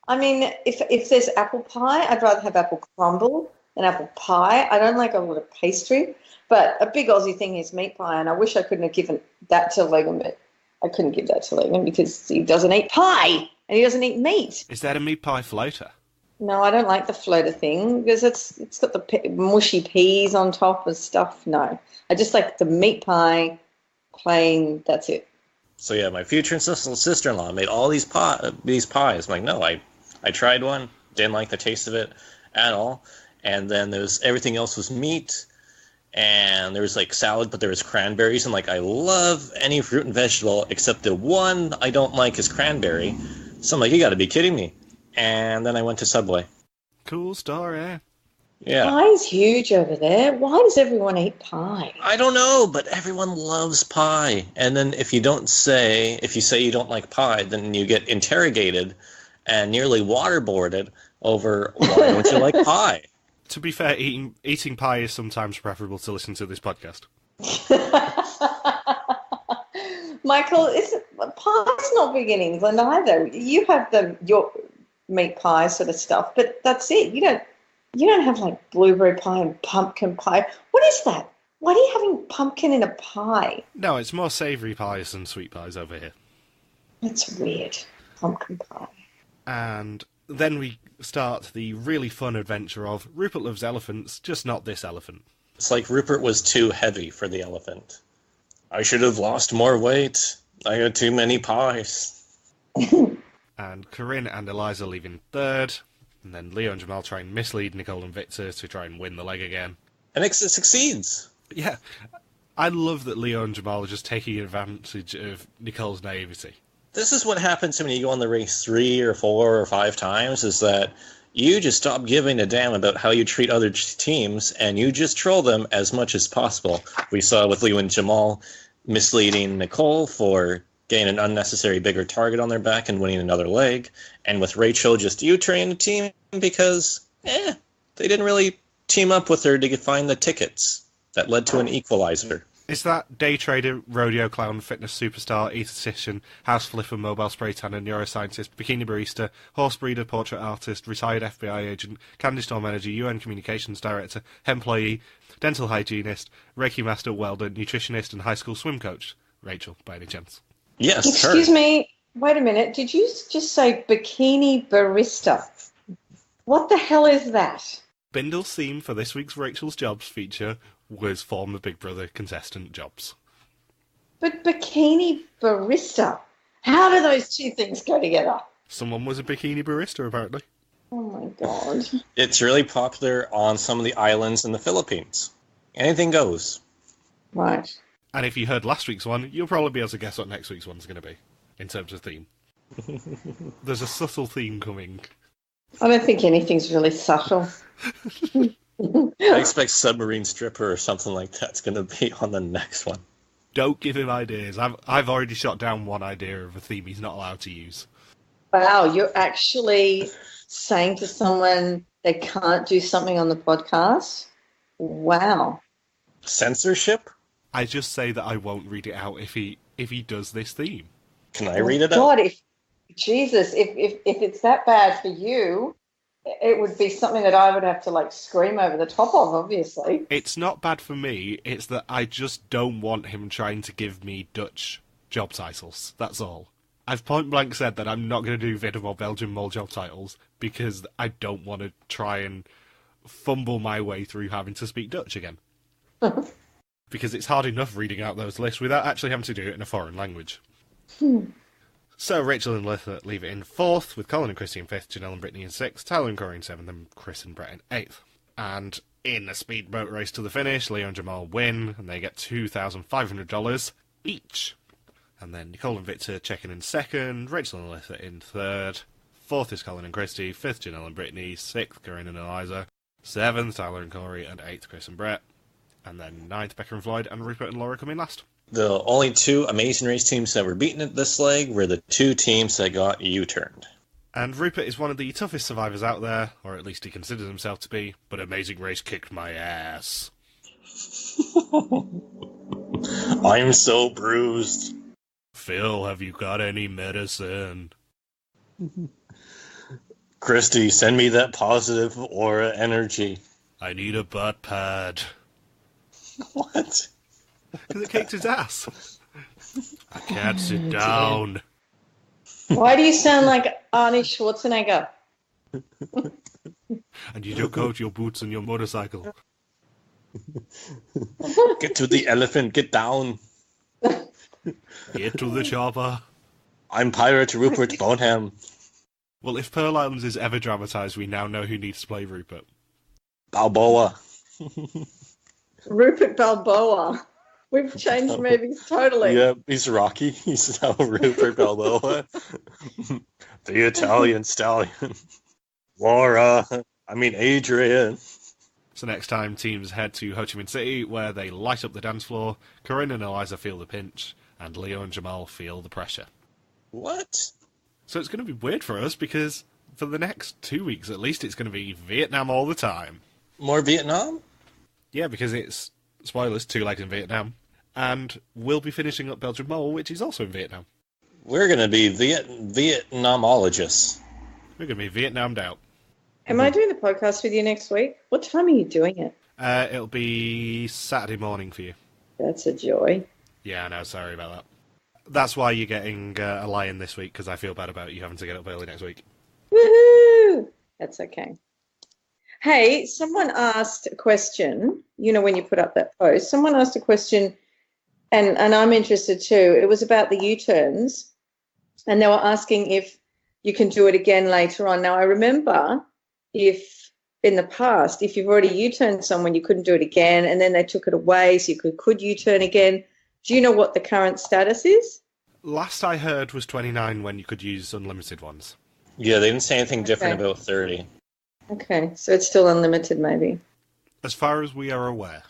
I mean, if there's apple pie, I'd rather have apple crumble than apple pie. I don't like a lot of pastry. But a big Aussie thing is meat pie, and I wish I couldn't have given that to Logan, but I couldn't give that to Logan because he doesn't eat pie and he doesn't eat meat. Is that a meat pie floater? No, I don't like the floater thing because it's got the mushy peas on top and stuff. No, I just like the meat pie, plain. That's it. So yeah, my future sister-in-law made all these pies. I'm like, no, I tried one, didn't like the taste of it at all. And then everything else was meat. And there was like salad, but there was cranberries, and like I love any fruit and vegetable except the one I don't like is cranberry. So I'm like, you got to be kidding me. And then I went to Subway. Cool story. Yeah. Pie's huge over there. Why does everyone eat pie? I don't know, but everyone loves pie. And then if you say you don't like pie, then you get interrogated and nearly waterboarded over why don't you like pie. To be fair, eating pie is sometimes preferable to listen to this podcast. Michael, pie's not big in England either. You have your meat pie sort of stuff, but that's it. You don't have like blueberry pie and pumpkin pie. What is that? Why are you having pumpkin in a pie? No, it's more savoury pies than sweet pies over here. That's weird. Pumpkin pie. And then we start the really fun adventure of Rupert loves elephants, just not this elephant. It's like Rupert was too heavy for the elephant. I should have lost more weight. I had too many pies. And Corinne and Eliza leave in third. And then Leo and Jamal try and mislead Nicole and Victor to try and win the leg again. And it succeeds. Yeah. I love that Leo and Jamal are just taking advantage of Nicole's naivety. This is what happens when you go on the race 3 or 4 or 5 times, is that you just stop giving a damn about how you treat other teams, and you just troll them as much as possible. We saw with Leo and Jamal misleading Nicole for getting an unnecessary bigger target on their back and winning another leg. And with Rachel, just you train the team because, they didn't really team up with her to find the tickets. That led to an equalizer. Is that day trader, rodeo clown, fitness superstar, esthetician, house flipper, mobile spray tanner, neuroscientist, bikini barista, horse breeder, portrait artist, retired FBI agent, candy store manager, UN communications director, employee, dental hygienist, Reiki master, welder, nutritionist, and high school swim coach? Rachel, by any chance? Yes, Excuse me. Wait a minute. Did you just say bikini barista? What the hell is that? Bindle's theme for this week's Rachel's Jobs feature was former Big Brother contestant jobs. But bikini barista. How do those two things go together? Someone was a bikini barista, apparently. Oh, my God. It's really popular on some of the islands in the Philippines. Anything goes. Right. And if you heard last week's one, you'll probably be able to guess what next week's one's going to be, in terms of theme. There's a subtle theme coming. I don't think anything's really subtle. I expect submarine stripper or something like that's going to be on the next one. Don't give him ideas. I've already shot down one idea of a theme he's not allowed to use. Wow, you're actually saying to someone they can't do something on the podcast? Wow. Censorship? I just say that I won't read it out if he does this theme. Can I read it God, out? if it's that bad for you, it would be something that I would have to like scream over the top of, obviously. It's not bad for me, it's that I just don't want him trying to give me Dutch job titles. That's all. I've point blank said that I'm not going to do Vietnam or Belgian mole job titles because I don't want to try and fumble my way through having to speak Dutch again. Because it's hard enough reading out those lists without actually having to do it in a foreign language. So Rachel and Elitha leave it in fourth, with Colin and Christie in fifth, Janelle and Brittany in sixth, Tyler and Corey in seventh, and Chris and Brett in eighth. And in a speedboat race to the finish, Leo and Jamal win, and they get $2,500 each. And then Nicole and Victor checking in second, Rachel and Elitha in third. Fourth is Colin and Christie, fifth Janelle and Brittany, sixth Corinne and Eliza, seventh Tyler and Corey, and eighth Chris and Brett. And then ninth Becca and Floyd, and Rupert and Laura coming last. The only two Amazing Race teams that were beaten at this leg were the two teams that got U-turned. And Rupert is one of the toughest survivors out there, or at least he considers himself to be, but Amazing Race kicked my ass. I'm so bruised. Phil, have you got any medicine? Christy, send me that positive aura energy. I need a butt pad. What? Because it kicked his ass. I can't sit down. Why do you sound like Arnie Schwarzenegger? And you don't coat your boots on your motorcycle. Get to the elephant, get down. Get to the chopper. I'm Pirate Rupert Bonham. Well, if Pearl Islands is ever dramatised, we now know who needs to play Rupert. Balboa. Rupert Balboa. We've changed movies totally. Yeah, he's Rocky. He's now Rupert Balboa. The Italian stallion. Adrian. So next time, teams head to Ho Chi Minh City, where they light up the dance floor. Corinne and Eliza feel the pinch, and Leo and Jamal feel the pressure. What? So it's going to be weird for us, because for the next 2 weeks at least, it's going to be Vietnam all the time. More Vietnam? Yeah, because it's, spoilers, 2 legs in Vietnam. And we'll be finishing up Belgian Mole, which is also in Vietnam. We're going to be Vietnamologists. We're going to be Vietnamed out. Am I doing the podcast with you next week? What time are you doing it? It'll be Saturday morning for you. That's a joy. Yeah, I know, sorry about that. That's why you're getting a lie-in this week, because I feel bad about you having to get up early next week. Woohoo! That's okay. Hey, someone asked a question, when you put up that post, someone asked a question, and I'm interested too. It was about the U-turns, and they were asking if you can do it again later on. Now, I remember if in the past, if you've already U-turned someone, you couldn't do it again, and then they took it away so you could U-turn again. Do you know what the current status is? Last I heard was 29 when you could use unlimited ones. Yeah, they didn't say anything different about 30. Okay, so it's still unlimited maybe. As far as we are aware.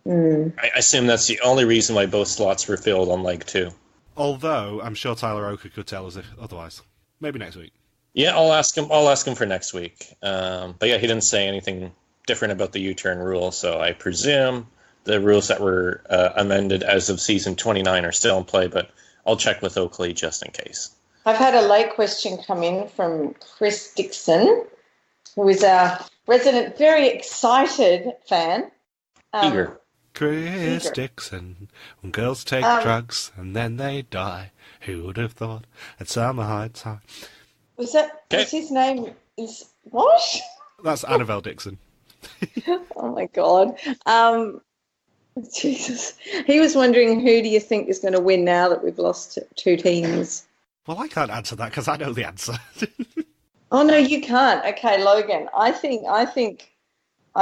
I assume that's the only reason why both slots were filled on leg 2. Although, I'm sure Tyler Oaker could tell us if otherwise. Maybe next week. Yeah, I'll ask him for next week. But yeah, he didn't say anything different about the U-turn rule, so I presume the rules that were amended as of season 29 are still in play, but I'll check with Oakley just in case. I've had a late question come in from Chris Dixon, who is our resident, very excited fan. Eager. Chris Dixon, when girls take drugs and then they die, who would have thought at Summer Heights High? Was his name is what? That's Annabelle Dixon. Oh my God. Jesus. He was wondering, who do you think is going to win now that we've lost 2 teams? Well, I can't answer that because I know the answer. Oh no, you can't. Okay, Logan. I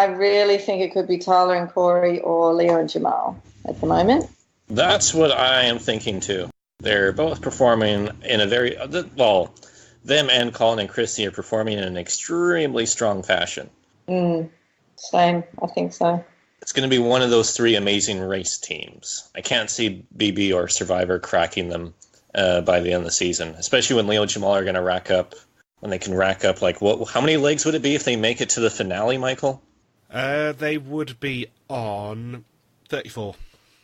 really think it could be Tyler and Corey or Leo and Jamal at the moment. That's what I am thinking too. They're both performing in a very well. Them and Colin and Christie are performing in an extremely strong fashion. Same. I think so. It's going to be one of those 3 Amazing Race teams. I can't see BB or Survivor cracking them by the end of the season, especially when Leo and Jamal are going to rack up. When they can rack up, how many legs would it be if they make it to the finale, Michael? They would be on 34.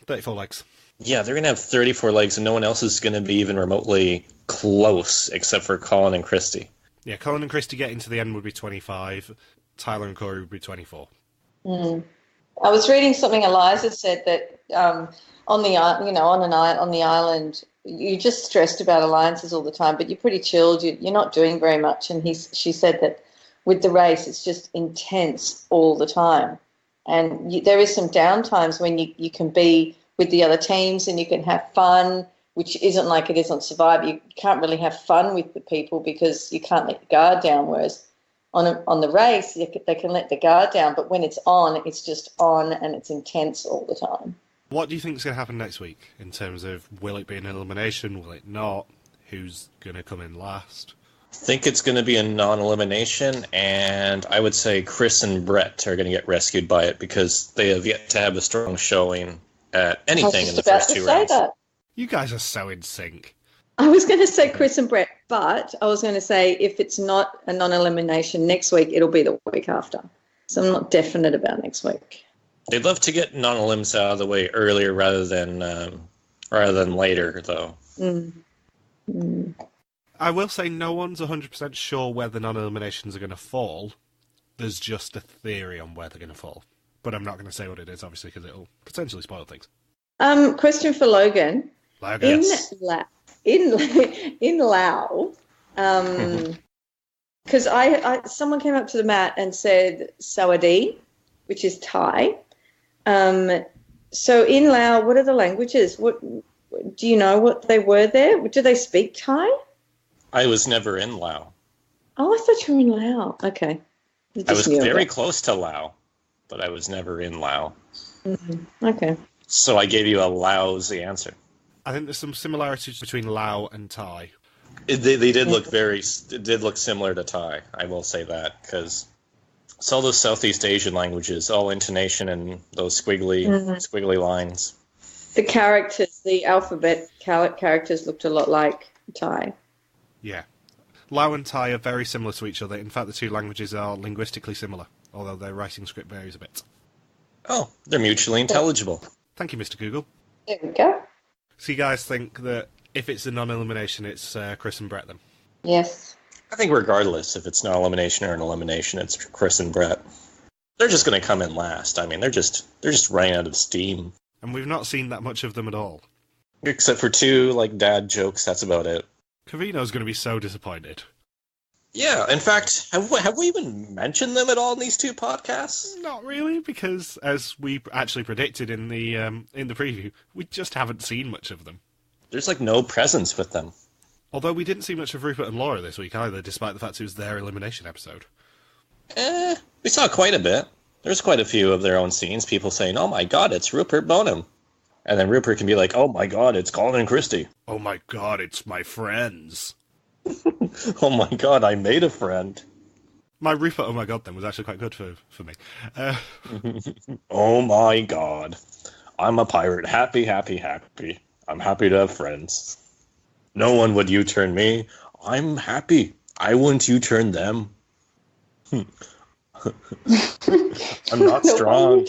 34 legs. Yeah, they're going to have 34 legs, and no one else is going to be even remotely close except for Colin and Christie. Yeah, Colin and Christie getting to the end would be 25. Tyler and Corey would be 24. I was reading something Eliza said that on the island, you're just stressed about alliances all the time, but you're pretty chilled. You're not doing very much. And she said that with the race, it's just intense all the time. And there is some downtimes when you can be with the other teams and you can have fun, which isn't like it is on Survivor. You can't really have fun with the people because you can't let the guard down, whereas on the race, they can let the guard down, but when it's on, it's just on and it's intense all the time. What do you think is going to happen next week in terms of will it be an elimination, will it not? Who's going to come in last? I think it's going to be a non-elimination, and I would say Chris and Brett are going to get rescued by it because they have yet to have a strong showing at anything in the first 2 rounds. That. You guys are so in sync. I was going to say Chris and Brett, but I was going to say if it's not a non-elimination next week, it'll be the week after. So I'm not definite about next week. They'd love to get non-elims out of the way earlier rather than later, though. I will say no one's 100% sure where the non-eliminations are going to fall. There's just a theory on where they're going to fall. But I'm not going to say what it is, obviously, because it'll potentially spoil things. Question for Logan. Logan. In Laos, because someone came up to the mat and said Sawadee, which is Thai. So in Laos, what are the languages? What do you know what they were there? Do they speak Thai? I was never in Laos. Oh, I thought you were in Laos. Okay. I was very close to Laos, but I was never in Laos. Mm-hmm. Okay. So I gave you a lousy answer. I think there's some similarities between Lao and Thai. They did look it did look similar to Thai. I will say that because it's all those Southeast Asian languages, all intonation and those squiggly lines. The characters, the alphabet characters looked a lot like Thai. Yeah. Lao and Thai are very similar to each other. In fact, the two languages are linguistically similar, although their writing script varies a bit. Oh, they're mutually intelligible. Thank you, Mr. Google. There we go. So you guys think that if it's a non-elimination, it's Chris and Brett then? Yes. I think regardless if it's not elimination or an elimination, it's Chris and Brett. They're just going to come in last. I mean, they're just running out of steam. And we've not seen that much of them at all. Except for two dad jokes, that's about it. Cavino's going to be so disappointed. Yeah, in fact, have we even mentioned them at all in these two podcasts? Not really, because as we actually predicted in the preview, we just haven't seen much of them. There's no presence with them. Although we didn't see much of Rupert and Laura this week either, despite the fact it was their elimination episode. We saw quite a bit. There's quite a few of their own scenes, people saying, "Oh my god, it's Rupert Bonham." And then Rupert can be like, "Oh my god, it's Colin Christie." Oh my god, it's my friends. Oh my god, I made a friend. My Rupert, oh my god, then was actually quite good for me. Oh my god. I'm a pirate. Happy, happy, happy. I'm happy to have friends. No one would U-turn me. I'm happy. I wouldn't U-turn them. I'm not strong.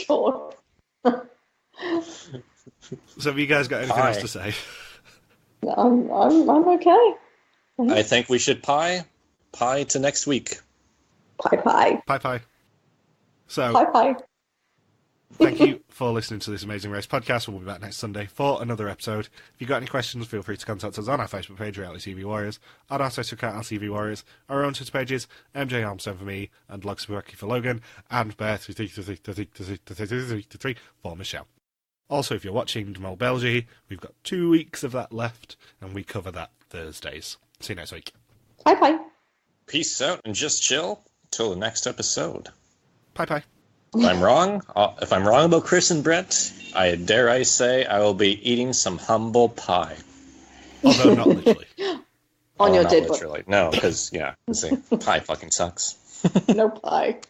So have you guys got anything else to say? I'm okay. I think we should pie to next week. Pie. So, Pie. thank you for listening to this Amazing Race podcast. We'll be back next Sunday for another episode. If you've got any questions, feel free to contact us on our Facebook page, Reality TV Warriors, on our Twitter account, TV Warriors, our own Twitter pages, MJ Armstrong for me, and Logsbucky for Logan, and Bear3333 for Michelle. Also, if you're watching Mel Belgium, we've got 2 weeks of that left, and we cover that Thursdays. See you next week. Bye. Peace out and just chill till the next episode. Bye. If I'm wrong about Chris and Brett, I dare say I will be eating some humble pie. Although not literally. On your dead literally. No, because, see, pie fucking sucks. No pie.